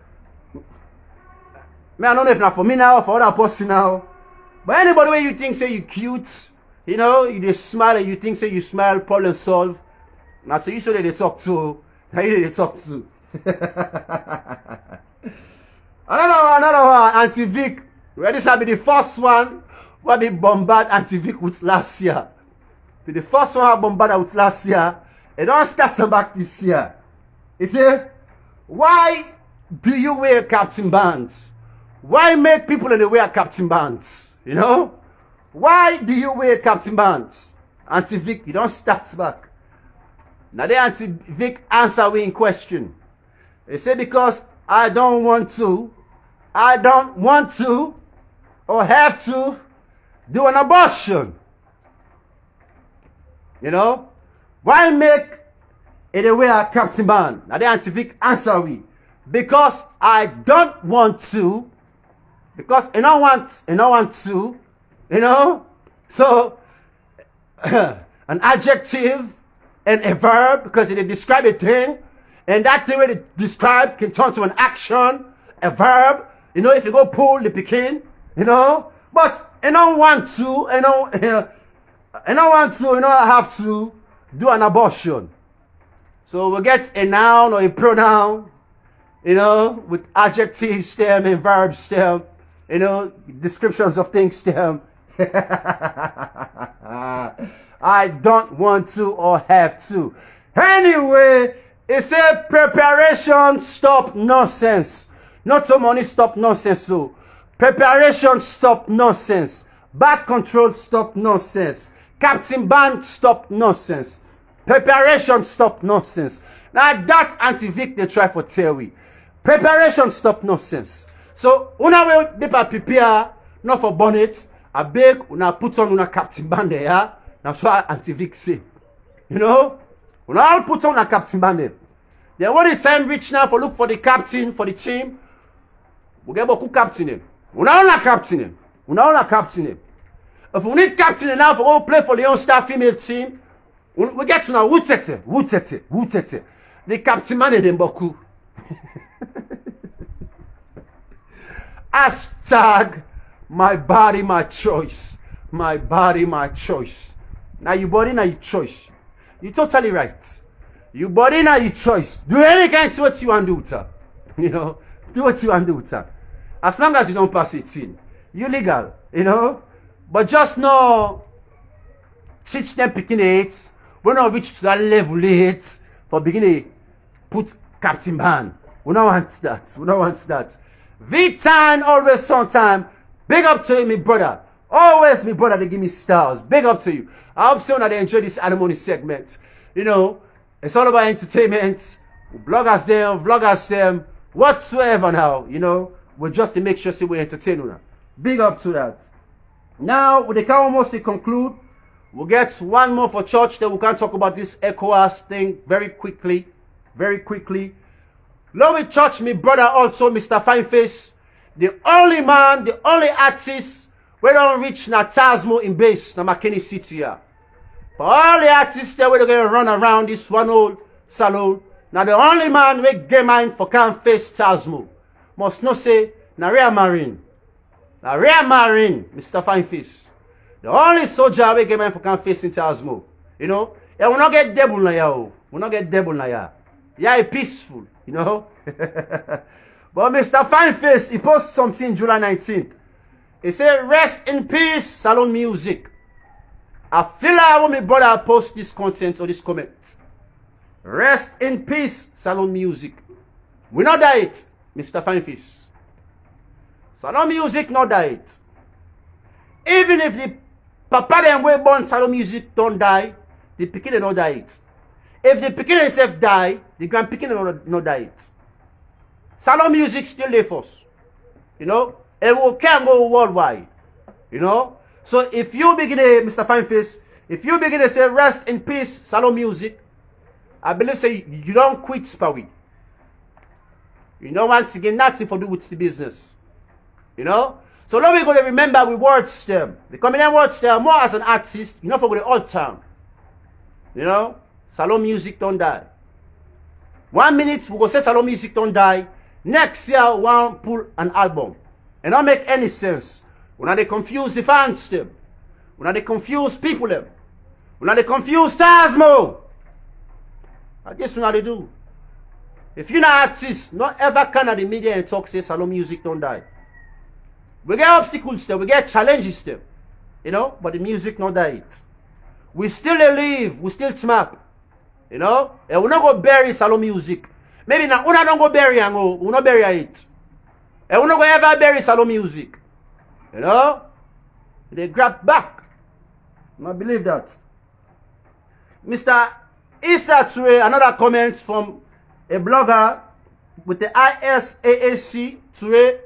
man, I don't know if not for me now, for other person now. But anybody where you think say you cute, you know, you just smile and you think say you smile, problem solved. Now so you show that they talk to, now you they talk to. Another one, Auntie Vic. Well, this will be the first one where we bombard Auntie Vic with last year. Be the first one I bombarded with last year. It don't start back this year. You see, why do you wear captain bands? Why make people in the wear captain bands? You know? Why do you wear captain bands? Auntie Vic, you don't start back. Now the Auntie Vic answer we in question. They say because I don't want to or have to do an abortion. You know? Why make it a way a captain band? Now the Auntie Vic answer we. Because I don't want to. Because I don't want to. You know? So an adjective and a verb, because it describe a thing, and that thing where it describe can turn to an action, a verb. You know, if you go pull the Pekin, you know. But I don't want to, I have to do an abortion. So we get a noun or a pronoun, you know, with adjective stem and verb stem, you know, descriptions of things stem. I don't want to or have to. Anyway, it's a preparation stop nonsense. Not so money stop nonsense. So preparation stop nonsense. Back control stop nonsense. Captain band stop nonsense. Preparation stop nonsense. Now that's Auntie Vic they try for tell we. Preparation stop nonsense. So una will they prepare not for bonnet. I beg una put on una captain band there. Yeah? That's what Auntie Vic say. You know? Una all put on a captain band there. Then when the time reach now for look for the captain for the team, we get beaucoup captain him. Una all a captain him. Una all a captain him. If we need captain now for all play for the young star female team, we get to now Wutete. The captain man them beaucoup. Hashtag my body, my choice. My body, my choice. Now your body, now your choice. You're totally right. Your body, now your choice. Do any kind of what you want to do with her. You know, do what you want to do with her. As long as you don't pass 18, you're legal. You know, but just know, teach them picking it. We don't reach to that level yet for beginning put captain band. We don't want that. We don't want that. V-Time, always sometime. Big up to you, me brother. Always, me brother, they give me stars. Big up to you. I hope so that they enjoy this alimony segment. You know, it's all about entertainment. Bloggers them, whatsoever now. You know, we're just to make sure we entertain you now. Big up to that. Now, we can almost conclude. We'll get one more for church, then we can talk about this ECOWAS thing very quickly. Love with church, me brother also, Mr. Fineface. The only man, the only artist, we don't reach na Tasmo in base, na McKinney City here. For all the artists there, we're going to run around this one old salon. Now the only man we get mine for can face Tasmo. Must not say, na Real Marine. Na Real Marine, Mr. Fineface. The only soldier we get mine for can face in Tasmo. You know? Yeah, we not get devil na ya. We not get devil na ya. Yeah, peaceful, you know? But Mr. Fineface, he posted something July 19th. He said, rest in peace, Salon Music. I feel like when my brother post this content or this comment. Rest in peace, Salon Music. We not die it, Mr. Fineface. Salon Music not die it. Even if the papa them way born Salon Music don't die, the pikin they not die it. If the pikin itself die, the grand pikin no die it. Salon music still there for us. You know, it will can go worldwide. You know, so if you begin to, Mr. Fineface, if you begin to say rest in peace, Salon music, I believe say you don't quit Spawi. You know, once again, nothing for do with the business. You know, so now we're going to remember we watch them. The comedian watch them more as an artist. You know, for the old time. You know, Salon music don't die. 1 minute we go say Salon music don't die. Next year, one pull an album. And not make any sense. We're not they confuse the fans them. We're not they confuse people them. We're not they confuse Tasmo. I guess we're not they do. If you're not artist, not ever come at the media and talk say Salon music don't die. We get obstacles there, we get challenges there. You know, but the music not die. We still live, we still smap. You know? And we not go bury Salon music. Maybe now, we don't go bury and go, we not bury it. And we not go ever bury Salon music. You know? They grab back. I believe that. Mr. Issa Toure, another comment from a blogger with the ISAAC Toure.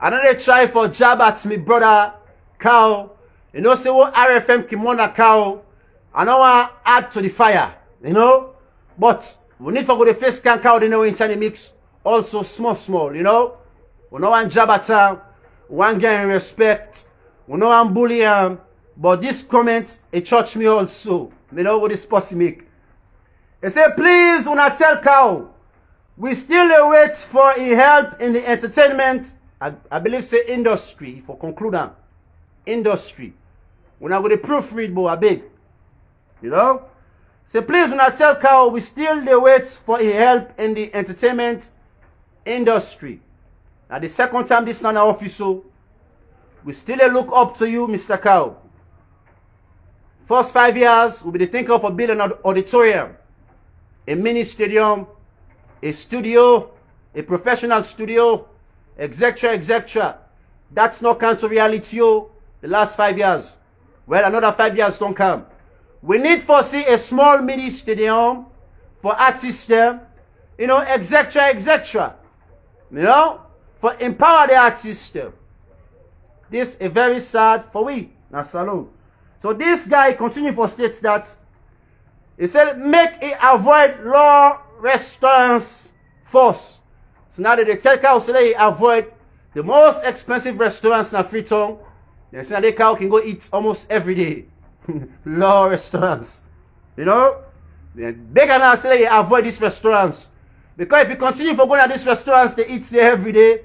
Another try for jab at me brother Cow. You know, say what RFM Kimona Cow. I don't want to add to the fire. You know? But we need for go the face can Cow, they know inside the mix. Also small, you know? We don't want jab at her. We want gain respect. We don't want bully him. But this comment, it touched me also. You know what this pussy make. He said, please, when I tell Cow, we still wait for help in the entertainment. I believe say industry, for conclude on. Industry. When I go to proofread, boy, I beg. You know? Say, please, when I tell Cow, we still wait for help in the entertainment industry. Now, the second time this non official, we still look up to you, Mr. Cow. First 5 years, we'll be the thinker of a building auditorium, a mini stadium, a studio, a professional studio, etc. That's not come to reality, oh, the last 5 years. Well, another 5 years don't come. We need for see a small mini stadium for artists there, you know, etc. You know, for empower the artists there. This is very sad for we, na Salon. So this guy continue for states that he said make it avoid low restaurants first. So now that they tell Cow so they avoid the most expensive restaurants in Freetown. They say that Cow can go eat almost every day. Low restaurants. You know? They beg and now say they avoid these restaurants. Because if you continue for going to these restaurants, they eat there every day,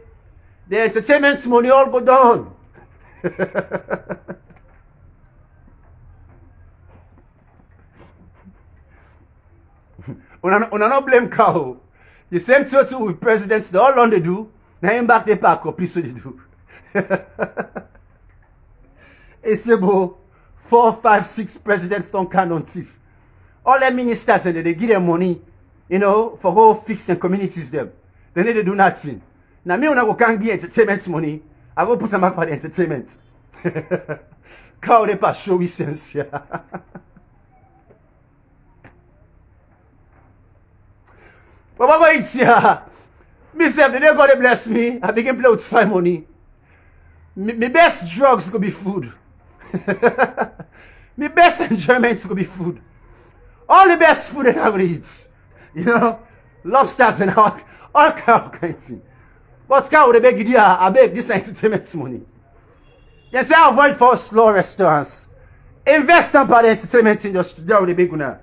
the entertainment money all go down. Una not blame Cow. The same thing with presidents, they all on they do. Now him back they pack up, please so they do. It's about 4, 5, 6 presidents don't count on thief. All the ministers and they give them money, you know, for go fix their communities them. Then they do nothing. Now me when I go can't give entertainment money, I go put some back for the entertainment. Cow they pass show we sense here. But what go eat here? Myself, the day God bless me, I begin play with 5 money. My best drugs could be food. My best enjoyment could be food. All the best food that I would eat. You know, lobsters and all kind of things. But Cow they beg you, I beg this entertainment money. They say avoid for slow restaurants. Invest in the entertainment industry. They would beg you.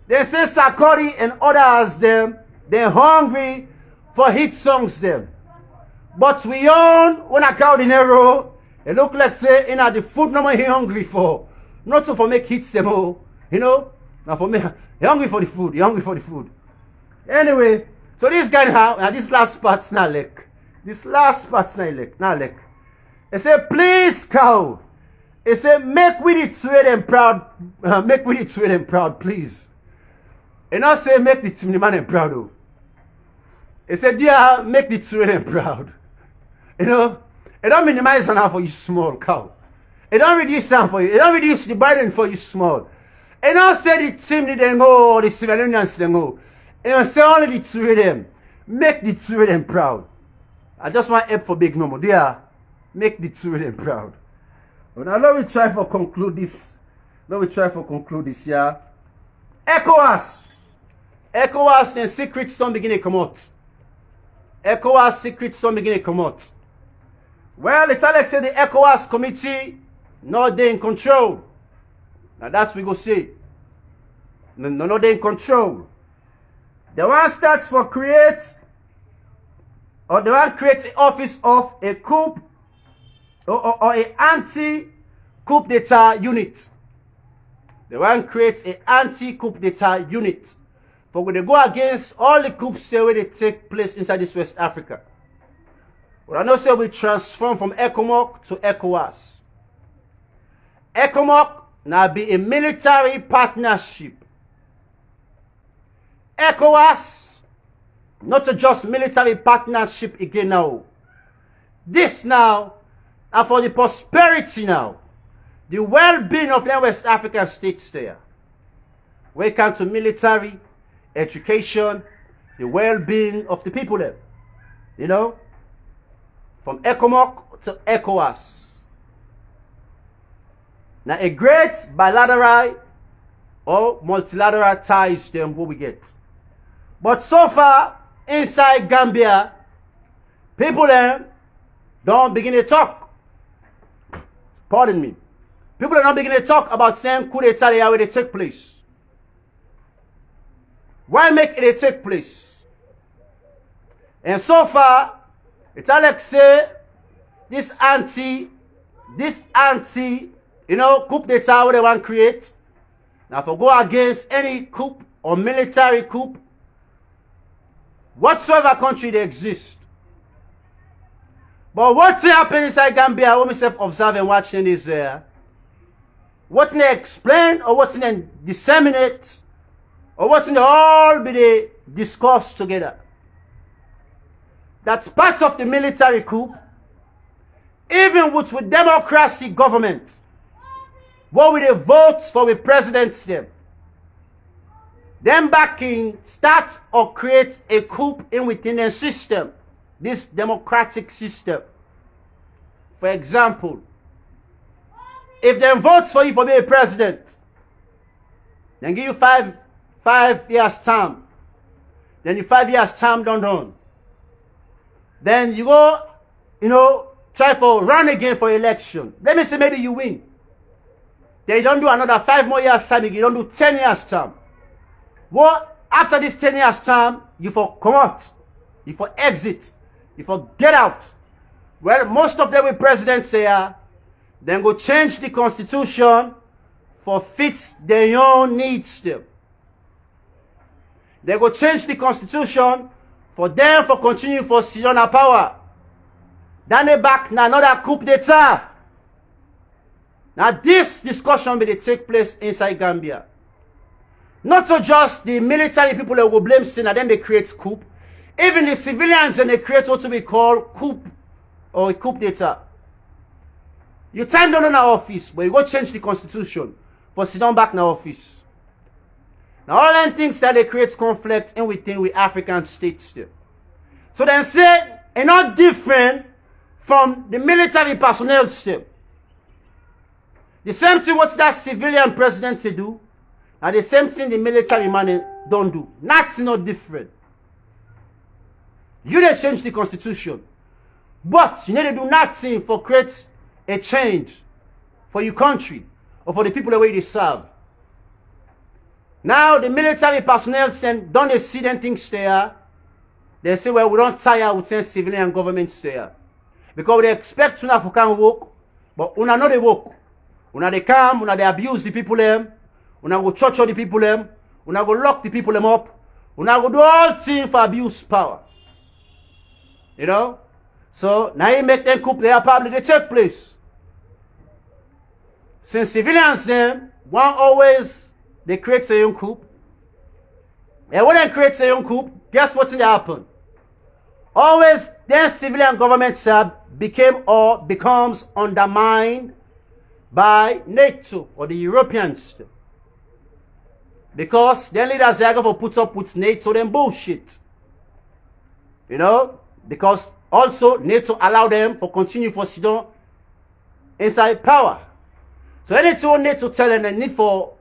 They say Sarkodie and others them. They're hungry for hit songs them. But we own when I count in a row, it look like say in the food no he hungry for. Not so for make hits them all. You know? Now for me, he hungry for the food. He hungry for the food. Anyway, so this guy now, and this last part's not like. This last part's not like. He said, please Cow. He said, make with it sweet and proud. Make with it sweet and proud, please. And not say make the team man and proud though. He said, yeah, make the children proud. You know, it don't minimize enough for you small Cow. It don't reduce down for you. It don't reduce the burden for you small. And now say the team didn't go, or the Sierra Leoneans didn't go. And say only the two of them. Make the two of them proud. I just want help for Big Momo. Yeah. Make the two of them proud. But now let me try for conclude this. Yeah. ECOWAS. ECOWAS, then secrets don't begin to come out. ECOWAS secrets don't begin to come out. Well, it's like say the ECOWAS committee, no, they in control. Now that's we go see. No, they in control. The one starts for create, or the one creates the office of a coup, or a anti-coup d'etat unit. The one creates an anti-coup d'etat unit. But when they go against all the coups where they take place inside this West Africa. Well, I know say we transform from ECOMOG to ECOWAS. ECOMOG now be a military partnership. ECOWAS, not just military partnership again now. This now, and for the prosperity now, the well-being of the West African states there. When it comes to military, education, the well-being of the people there. You know? From ECOMOG to ECOWAS. Now a great bilateral or multilateral ties them what we get. But so far, inside Gambia, people them don't begin to talk. Pardon me. People are not beginning to talk about saying coup d'etat where they take place. Why make it take place? And so far, it's like say this anti, coup d'etat what they want to create. Now, if I go against any coup or military coup, whatsoever country they exist. But what's happening inside Gambia, what myself observe and watching is there. What's they explain or what's they disseminate or what's they all be they discuss together. That's part of the military coup. Even with democracy government, what will they vote for the presidents them? Them backing start or create a coup in within a system, this democratic system. For example, if they vote for you for being a president, then give you five years term. Then the 5 years term done. Then you go, try for run again for election. Let me say maybe you win. Then you don't do another 5 more years time, you don't do 10 years term. Well, after this 10 years term, you for come out, you for exit, you for get out. Well, most of them with presidents say, then go change the constitution for fit their own needs them. They go change the constitution for them for continue for Sirona power. Then they back na another coup d'etat. Now this discussion will take place inside Gambia. Not so just the military people that will blame sin and then they create coup. Even the civilians and they create what we call coup or coup d'etat. You time down in our office, but you go change the constitution for sit down back in our office. Now all them things that they create conflict in within with African states still. So then say, it's not different from the military personnel still. The same thing what that civilian president say do, and the same thing the military man don't do. That's not different. You didn't change the constitution. But you need to do nothing for create a change for your country or for the people the way they serve. Now the military personnel don't they see them things there. They say, well, we don't tire with saying civilian government there. Because they expect una to come work, but una not they work. Una they come, una they abuse the people them, una go torture the people them, una go lock the people them up, una go do all things for abuse power. You know? So now you make them coup there probably they take place. Since civilians them, one always they create a young coup. And when they create a young coup, guess what's going to happen? Always then civilian government became or becomes undermined by NATO or the Europeans. Because their leaders, they are going to put up with NATO, them bullshit. You know? Because also NATO allow them for continue for sit down inside power. So anything NATO tell them they need for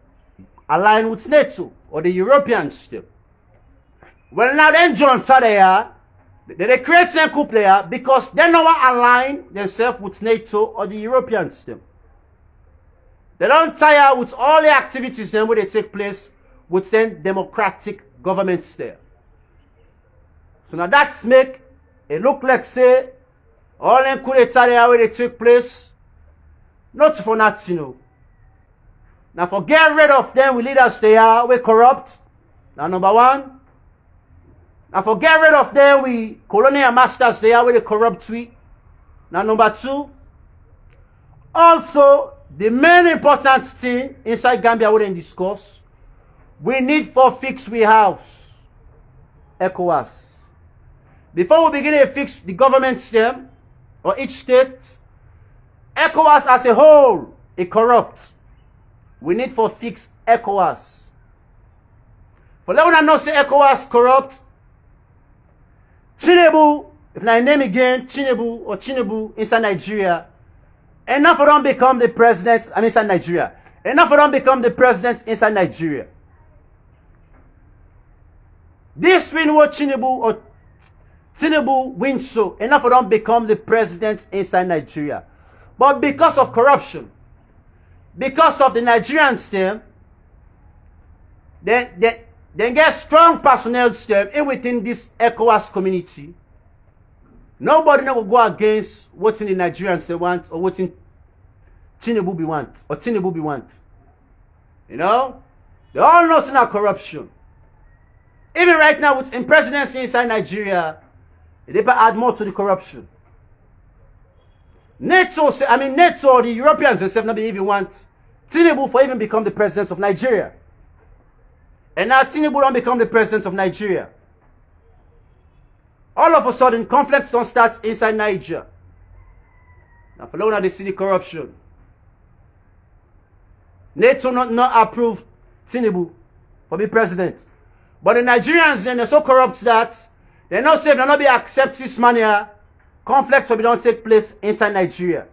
align with NATO or the Europeans still. Well, now then John Tadea, they create some coup player because they don't want to align themselves with NATO or the Europeans still. They don't tire with all the activities then where they take place within democratic governments there. So now that's make it look like say all them coup d'etat there where they take place, not for nothing, you know. Now for get rid of them, we leaders they are we corrupt. Now number one. Now for get rid of them, we colonial masters they are we the corrupt we. Now number two. Also, the main important thing inside Gambia we didn't discuss, we need for fix we house. ECOWAS. Before we begin to fix the government system or each state, ECOWAS as a whole is corrupt. We need for fix ECOWAS. For let one know say ECOWAS corrupt, Tinubu, if I name again, Tinubu inside Nigeria, enough of them become the president, inside Nigeria. Enough of them become the president inside Nigeria. This win what Tinubu wins so, enough of them become the president inside Nigeria. But because of corruption, because of the Nigerian system, they get strong personnel system in within this ECOWAS community. Nobody will go against what in the Nigerians they want or what in Tinubu want. You know? They all know it's not corruption. Even right now with in presidency inside Nigeria, they better add more to the corruption. NATO, the Europeans themselves not even want Tinubu for even become the president of Nigeria. And now Tinubu don't become the president of Nigeria. All of a sudden, conflicts don't start inside Niger. Now for now they see the corruption. NATO not approve Tinubu for be president. But the Nigerians then they're so corrupt that they're not saying they'll not be accept this money. Conflicts will don't take place inside Nigeria.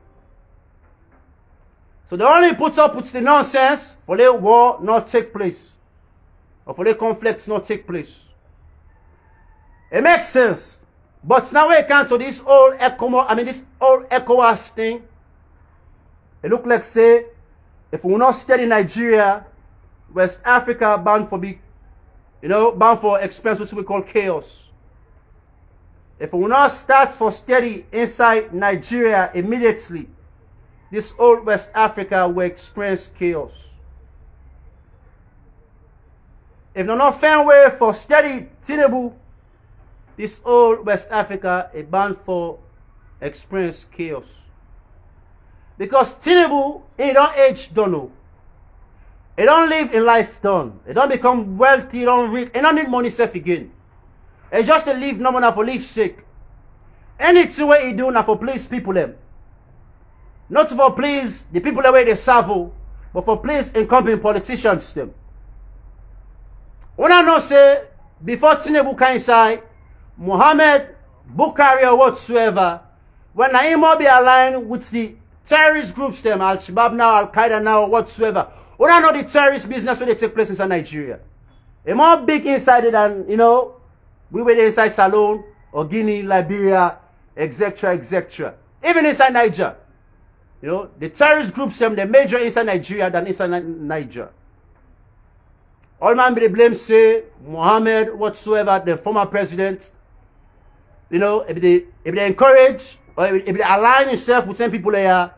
So they only put up with the nonsense for the war not take place. Or for the conflicts not take place. It makes sense. But now we come to this old ECOWAS thing. It look like say, if we will not study Nigeria, West Africa bound for experience what we call chaos. If we will not start for study inside Nigeria immediately, this old West Africa will experience chaos. If no not find way for study Tinubu, this old West Africa is bound for experience chaos. Because Tinubu, he don't age done no. He don't live in life done. He don't become wealthy, he don't rich, he don't need money self again. He just to live normal for live sake. Anything what he do now for please people them. Not for please the people that way they serve, but for please incumbent politicians them. When I know say before Tinubu can inside, Mohammed, Bukhari or whatsoever, when I am be aligned with the terrorist groups them, Al-Shabaab now, Al-Qaeda now, whatsoever. When I know the terrorist business where they take place inside Nigeria. A more big inside than, we were inside Salone or Guinea, Liberia, etc., etc. Even inside Niger. The terrorist groups them, they major inside Nigeria than inside Niger. All man be the blame say Mohammed whatsoever, the former president, if they encourage or if they align himself with some people there,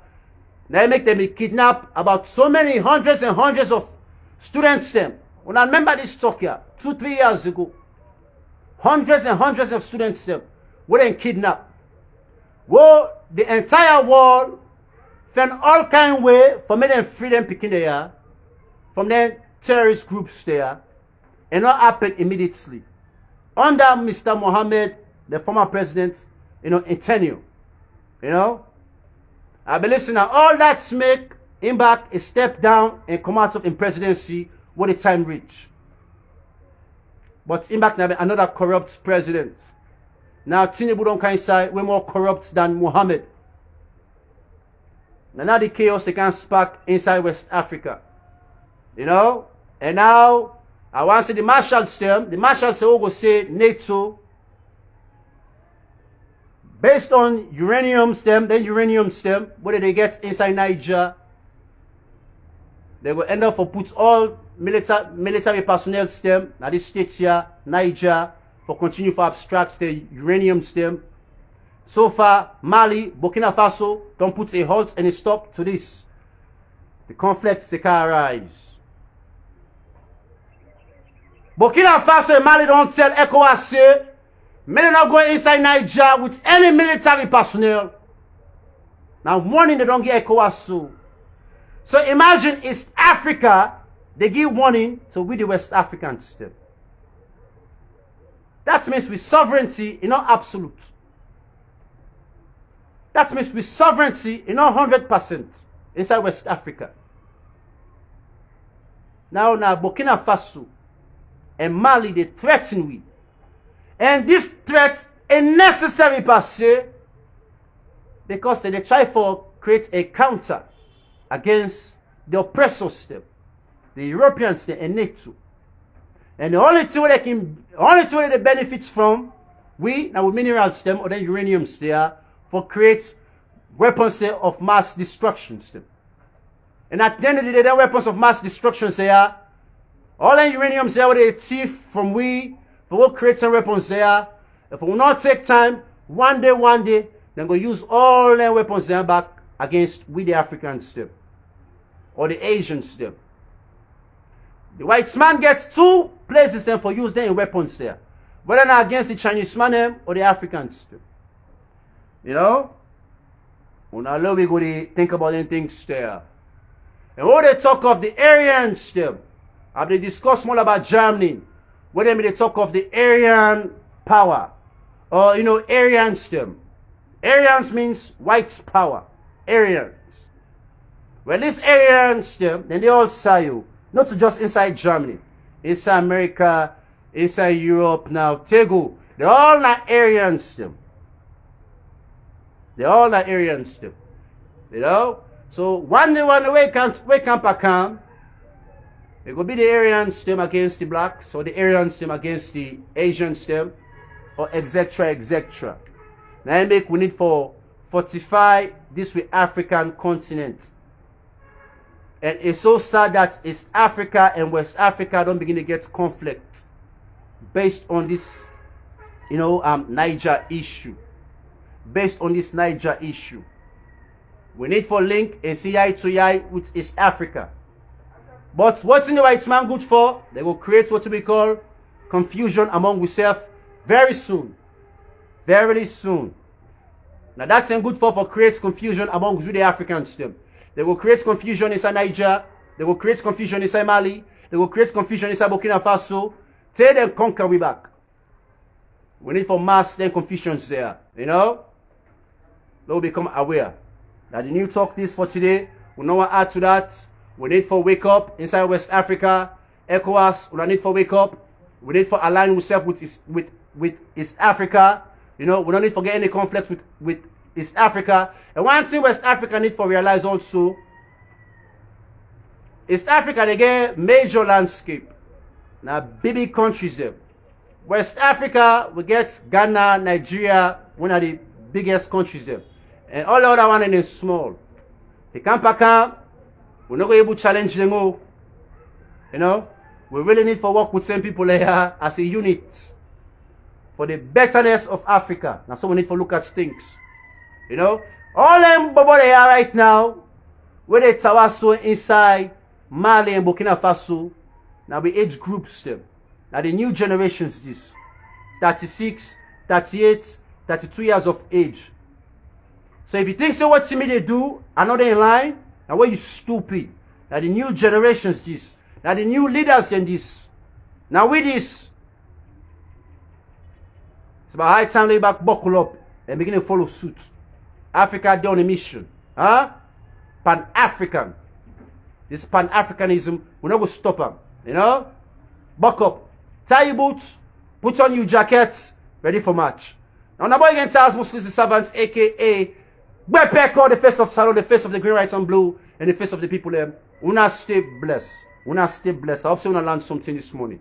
they make them be kidnapped about so many hundreds and hundreds of students them. When I remember this talk here, 2-3 years ago, hundreds and hundreds of students them were then kidnapped. Well, the entire world found all kind of way for me them free them picking there from them terrorist groups there, and not happen immediately. Under Mr. Mohammed, the former president, in tenure. I believe listening all that make him back a step down and come out of in presidency when the time reach. But in back now another corrupt president. Now Tinubu don't kind say we're more corrupt than Mohammed. Now the chaos they can spark inside West Africa. You know? And now I want to see the Marshall stem. The Marshall stem will say NATO. Based on uranium stem, whether they get inside Niger, they will end up for put all military personnel stem, now this state here, Niger, for continue for abstract the uranium stem. So far, Mali, Burkina Faso, don't put a halt and a stop to this. The conflicts they can arise. Burkina Faso and Mali don't tell ECOWAS say, men not go inside Niger with any military personnel. Now warning they don't get ECOWAS so. So imagine East Africa, they give warning to we the West Africans still. That means with sovereignty in not absolute. That means with sovereignty in not 100% inside West Africa. Now Burkina Faso and Mali they threaten we. And this threat is necessary per se because they try to create a counter against the oppressor system, the European system and NATO. And the only two they benefit from, we now with mineral stem or the uranium stem for create weapons of mass destruction stem. And at the end of the day, the weapons of mass destruction there, all the uranium there where they thief from we will create some weapons there. If we will not take time, one day, then go use all their weapons there back against we the Africans still. Or the Asians still. The white man gets two places then for use their weapons there. Whether not against the Chinese man or the Africans still. You know? Now we go to think about anything still. And when they talk of the Aryans still, have they discussed more about Germany? When they talk of the Aryan power, or Aryan stem. Aryans means white power. Aryans. Well, this Aryan stem, then they all say you, not just inside Germany, inside America, inside Europe now, Tego, they're all not Aryan stem. They're all not Aryan stem. You know? So one day wake up come. It will be the Aryan stem against the blacks, or the Aryan stem against the Asian stem, or etc. etc. Now we need for fortify this with African continent. And it's so sad that East Africa and West Africa don't begin to get conflict based on this, Niger issue. Based on this Niger issue. We need for link and see eye to eye with East Africa. But what's in the white man good for? They will create what we call confusion among ourselves very soon. Very soon. Now that's good for create confusion among the Africans. They will create confusion inside Niger. They will create confusion inside Mali. They will create confusion inside Burkina Faso. Tell them conquer we back. We need for mass then confusions there. They will become aware. Now the new talk this for today. We know what add to that. We need for wake up inside West Africa. ECOWAS, we need for wake up. We need for align ourselves with East Africa. We don't need to get any conflict with East Africa. And one thing West Africa need for realize also, East Africa they get major landscape. Now big countries there. West Africa we get Ghana, Nigeria, one of the biggest countries there. And all the other one is small. They can't pack up. We're not able to challenge them all. We really need to work with some people here as a unit for the betterness of Africa. That's what we need to look at things. All them bubble they are right now, where they tawaso inside Mali and Burkina Faso, now we age groups them. Now the new generations this. 36, 38, 32 years of age. So if you think so what they do, another in line, now where you stupid. Now the new generations this. Now the new leaders than this. Now with this. It's about high time they back buckle up and begin to follow suit. Africa down a mission. Pan-African. This Pan-Africanism, we're not going to stop them. Buck up. Tie your boots, put on your jacket, ready for match. Now, the boy against us, Muslims, the servants, aka Bepeko, the face of Salon, the face of the green, white, and blue, and the face of the people. Una stay blessed. Una stay blessed. I hope you want to learn something this morning.